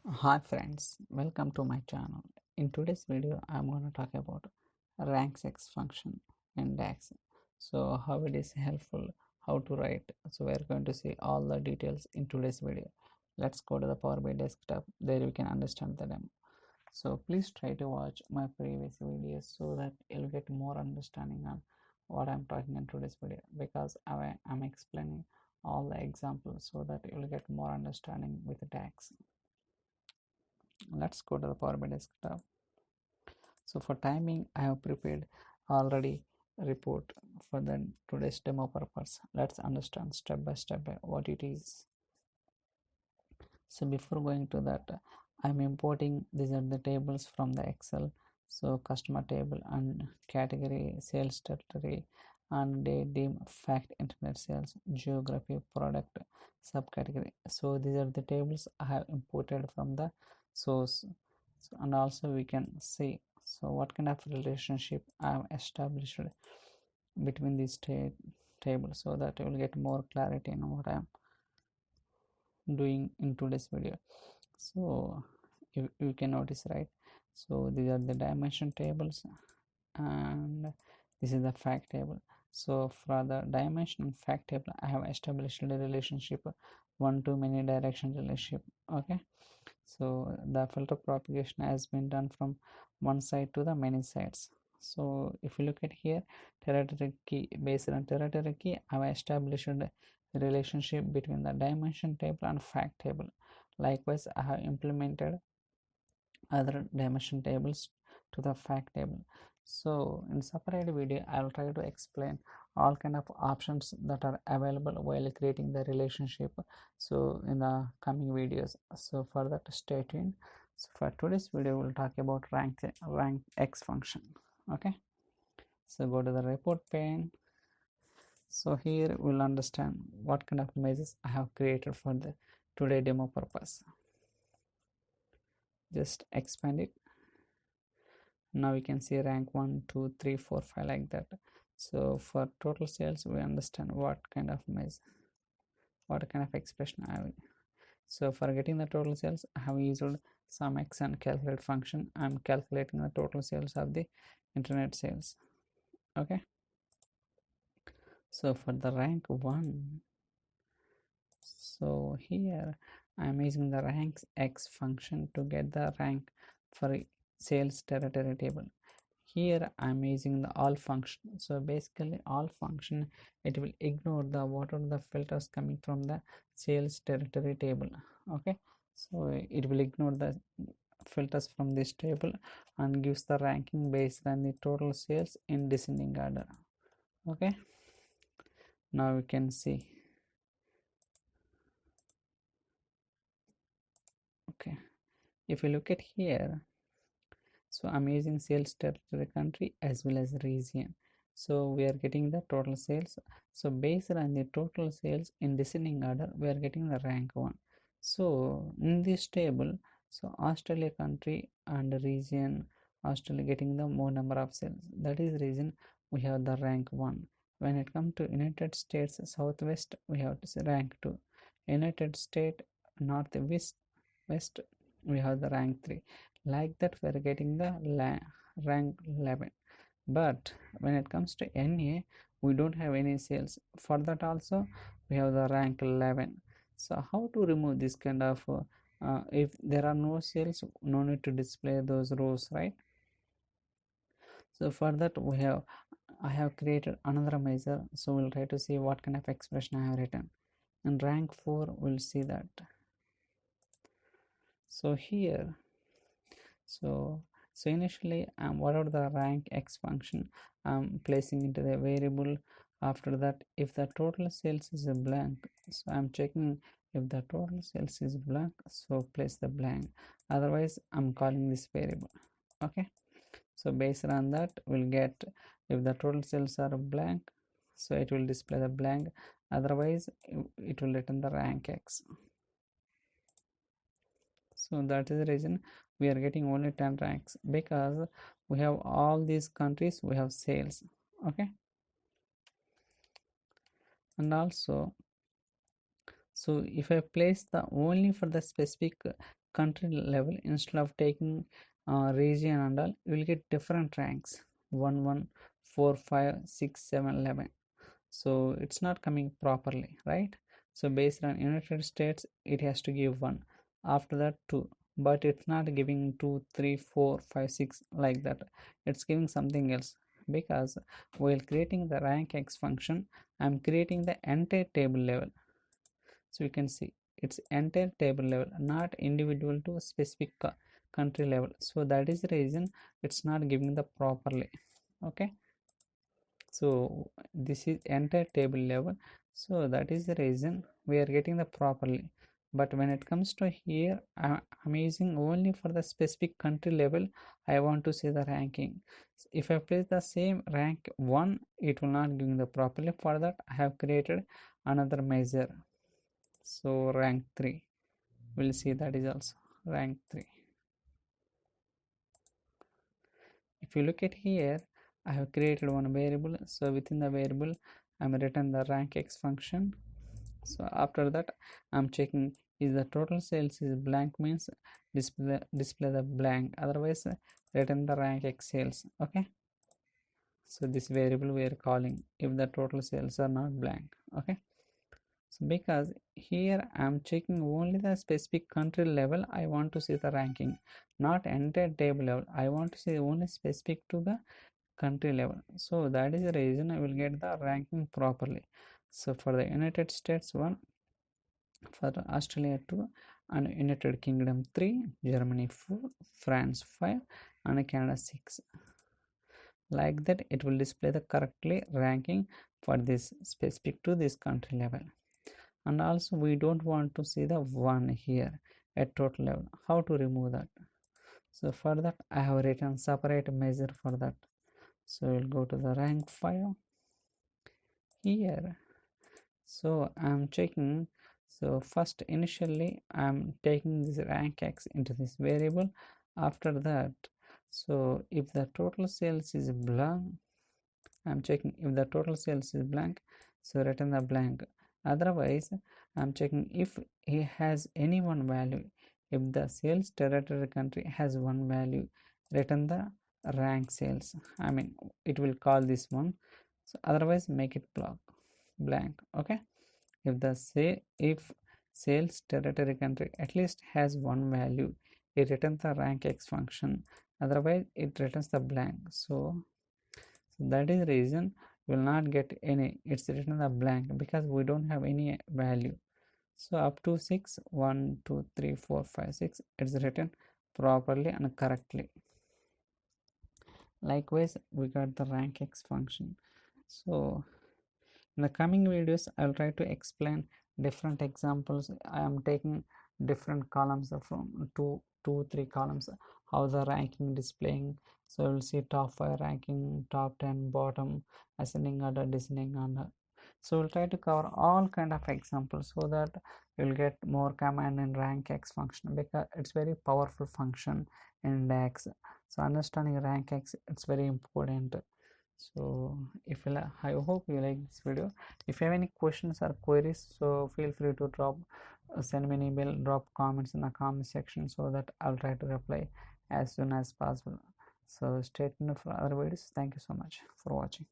Hi friends, welcome to my channel. In today's video, I'm going to talk about RANKX function in DAX. So how it is helpful, how to write. So we're going to see all the details in today's video. Let's go to the Power BI desktop. There you can understand the demo. So please try to watch my previous videos so that you'll get more understanding on what I'm talking in today's video, because I'm explaining all the examples so that you'll get more understanding with the DAX. Let's go to the Power BI desktop. So for timing, I have prepared already report for the today's demo purpose. Let's understand step by step what it is. So before going to that, I'm importing these are the tables from the Excel. So customer table and category, sales territory, and date, dim, fact, internet sales, geography, product, subcategory. So these are the tables I have imported from the source. So, and also we can see so what kind of relationship I have established between these tables, so that you will get more clarity in what I am doing in today's video. So you can notice, right? So these are the dimension tables and this is the fact table. So for the dimension and fact table, I have established the relationship one to many direction relationship. Okay, so the filter propagation has been done from one side to the many sides. So if you look at here, territory key, based on territory key, I have established the relationship between the dimension table and fact table. Likewise, I have implemented other dimension tables to the fact table. So in separate video, I will try to explain all kind of options that are available while creating the relationship, so in the coming videos. So for that, stay tuned. So for today's video, we'll talk about rank X function. Okay, so go to the report pane. So here we'll understand what kind of images I have created for the today demo purpose. Just expand it. Now we can see rank 1 2 3 4 5 like that. So for total sales, we understand what kind of measure, what kind of expression I have. So for getting the total sales, I have used sum x and calculate function. I'm calculating the total sales of the internet sales. Okay, so for the rank 1, so here I'm using the ranks x function to get the rank for sales territory table. Here I'm using the all function. So basically all function, it will ignore the what are the filters coming from the sales territory table. Okay, so it will ignore the filters from this table and gives the ranking based on the total sales in descending order. Okay, now we can see. Okay, if you look at here, so I'm using sales territory country as well as region. So we are getting the total sales. So based on the total sales in descending order, we are getting the rank 1. So in this table, so Australia country and region, Australia getting the more number of sales. That is the reason we have the rank 1. When it comes to United States Southwest, we have rank 2. United States Northwest West, we have the rank 3. Like that we are getting the rank 11. But when it comes to NA, we don't have any sales. For that also we have the rank 11. So how to remove this kind of if there are no sales, no need to display those rows, right? So for that I have created another measure. So we'll try to see what kind of expression I have written. In rank 4 we'll see that. So here, so initially whatever the rank x function, I'm placing into the variable. After that, if the total sales is a blank, so I'm checking if the total sales is blank, so place the blank, otherwise I'm calling this variable. Okay, so based on that we'll get if the total sales are blank, so it will display the blank, otherwise it will return the rank x. So that is the reason we are getting only 10 ranks, because we have all these countries, we have sales. Okay, and also, so if I place the only for the specific country level, instead of taking region and all, you will get different ranks: 1 1 4 5 6 7 11. So it's not coming properly, right? So based on United States, it has to give 1, after that 2, but it's not giving 2 3 4 5 6 like that. It's giving something else, because while creating the rank x function, I'm creating the entire table level. So you can see it's entire table level, not individual to specific country level. So that is the reason it's not giving the properly. Okay, so this is entire table level, so that is the reason we are getting the properly. But when it comes to here, I'm using only for the specific country level. I want to see the ranking. If I place the same rank 1, it will not give the properly. For that, I have created another measure. So rank 3, we'll see that is also rank 3. If you look at here, I have created one variable. So within the variable, I'm written the rank x function. So after that, I'm checking is the total sales is blank, means display the blank, otherwise return the rank x sales. Okay, so this variable we are calling if the total sales are not blank. Okay, so because here I'm checking only the specific country level, I want to see the ranking, not entire table level. I want to see only specific to the country level. So that is the reason I will get the ranking properly. So for the United States 1, for Australia 2, and United Kingdom 3, Germany 4, France 5, and Canada 6. Like that, it will display the correctly ranking for this specific to this country level. And also we don't want to see the 1 here at total level. How to remove that? So for that, I have written separate measure for that. So we'll go to the rank file here. So I'm checking. So first, initially I'm taking this rank x into this variable. After that, so if the total sales is blank, I'm checking if the total sales is blank, so return the blank. Otherwise, I'm checking if it has any one value. If the sales territory country has one value, return the rank sales. I mean, it will call this one. So otherwise, make it blank. Okay, if sales territory country at least has one value, it returns the rank x function. Otherwise, it returns the blank. So that is the reason we will not get any. It's written the blank because we don't have any value. So up to 6, 1 2 3 4 5 6, it's written properly and correctly. Likewise, we got the rank x function. So in the coming videos, I'll try to explain different examples. I am taking different columns from two, 3 columns, how the ranking displaying. So we'll see top 5 ranking, top 10, bottom, ascending order, descending order. So we'll try to cover all kind of examples so that you'll get more command in rank x function, because it's very powerful function in DAX. So understanding rank x, it's very important. So if you I hope you like this video. If you have any questions or queries, so feel free to send me an email, drop comments in the comment section, so that I'll try to reply as soon as possible. So stay tuned for other videos. Thank you so much for watching.